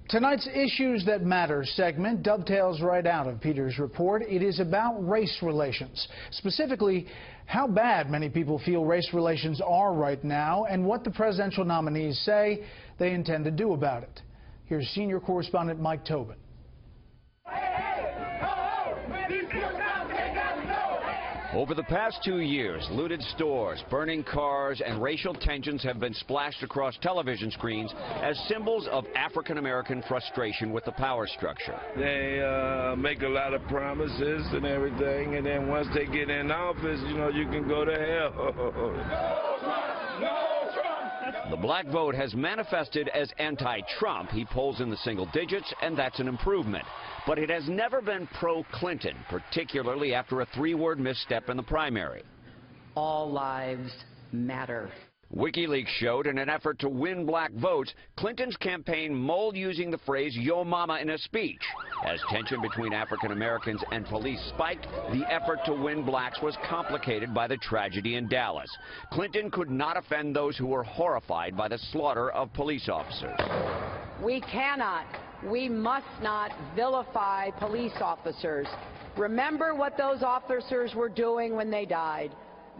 Tonight's Issues That Matter segment dovetails right out of Peter's report. It is about race relations, specifically how bad many people feel race relations are right now and what the presidential nominees say they intend to do about it. Here's senior correspondent Mike Tobin. Over the past 2 years, looted stores, burning cars, and racial tensions have been splashed across television screens as symbols of African-American frustration with the power structure. They make a lot of promises and everything, and then once they get in office, you know, you can go to hell. The black vote has manifested as anti-Trump. He polls in the single digits, and that's an improvement. But it has never been pro-Clinton, particularly after a three-word misstep in the primary. All lives matter. WikiLeaks showed in an effort to win black votes, Clinton's campaign mulled using the phrase "yo mama" in a speech. As tension between African Americans and police spiked, the effort to win blacks was complicated by the tragedy in Dallas. Clinton could not offend those who were horrified by the slaughter of police officers. We cannot, we must not vilify police officers. Remember what those officers were doing when they died.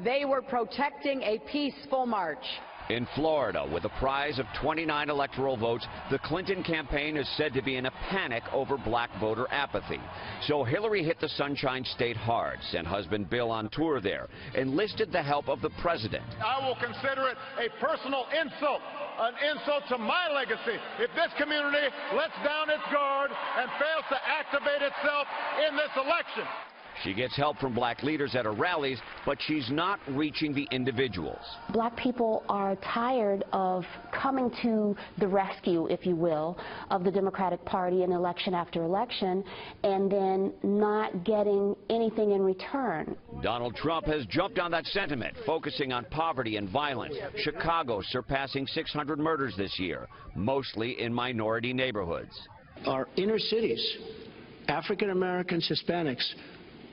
They were protecting a peaceful march. In Florida, with a prize of 29 electoral votes, the Clinton campaign is said to be in a panic over black voter apathy. So Hillary hit the Sunshine State hard, sent husband Bill on tour there, enlisted the help of the president. I will consider it a personal insult, an insult to my legacy, if this community lets down its guard and fails to activate itself in this election. She gets help from black leaders at her rallies, but she's not reaching the individuals. Black people are tired of coming to the rescue, if you will, of the Democratic Party in election after election and then not getting anything in return. Donald Trump has jumped on that sentiment, focusing on poverty and violence. Chicago surpassing 600 murders this year, mostly in minority neighborhoods. Our inner cities, African Americans, Hispanics,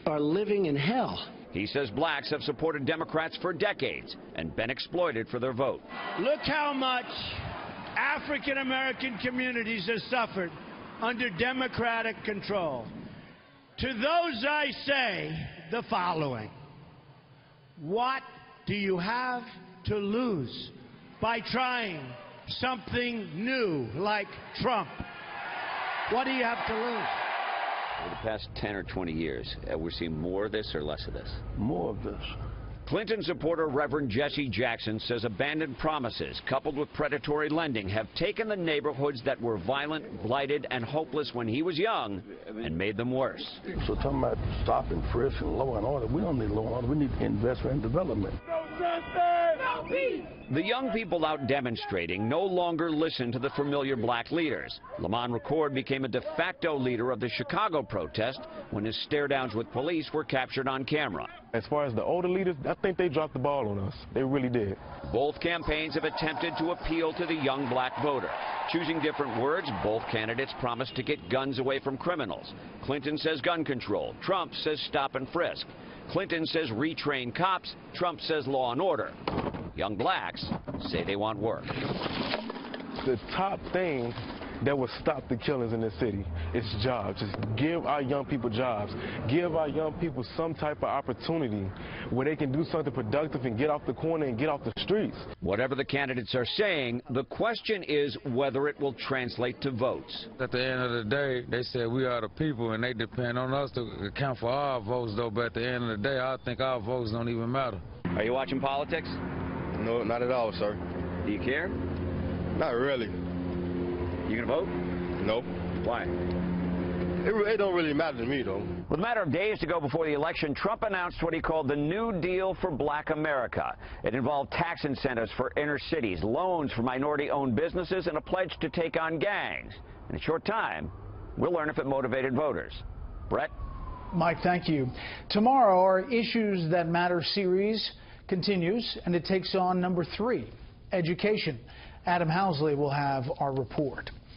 are living in hell. He says blacks have supported Democrats for decades and been exploited for their vote. Look how much African American communities have suffered under Democratic control. To those I say the following: what do you have to lose by trying something new like Trump? What do you have to lose? Over the past 10 or 20 years, we're seeing more of this or less of this? More of this. Clinton supporter Reverend Jesse Jackson says abandoned promises coupled with predatory lending have taken the neighborhoods that were violent, blighted, and hopeless when he was young and made them worse. So talking about stop and frisk and law and order, we don't need law and order, we need investment and development. The young people out demonstrating no longer listen to the familiar black leaders. Lamont Record became a de facto leader of the Chicago protest when his stare-downs with police were captured on camera. As far as the older leaders, I think they dropped the ball on us. They really did. Both campaigns have attempted to appeal to the young black voter. Choosing different words, both candidates promised to get guns away from criminals. Clinton says gun control. Trump says stop and frisk. Clinton says retrain cops. Trump says law and order. Young blacks say they want work. The top thing that will stop the killings in this city is jobs. Just give our young people jobs. Give our young people some type of opportunity where they can do something productive and get off the corner and get off the streets. Whatever the candidates are saying, the question is whether it will translate to votes. At the end of the day, they said we are the people and they depend on us to account for our votes, though. But at the end of the day, I think our votes don't even matter. Are you watching politics? No, not at all, sir. Do you care? Not really. You gonna vote? No. Why? It don't really matter to me, though. With a matter of days to go before the election, Trump announced what he called the New Deal for Black America. It involved tax incentives for inner cities, loans for minority-owned businesses, and a pledge to take on gangs. In a short time, we'll learn if it motivated voters. Brett? Mike, thank you. Tomorrow, our Issues That Matter series continues, and it takes on number 3, education. Adam Housley will have our report.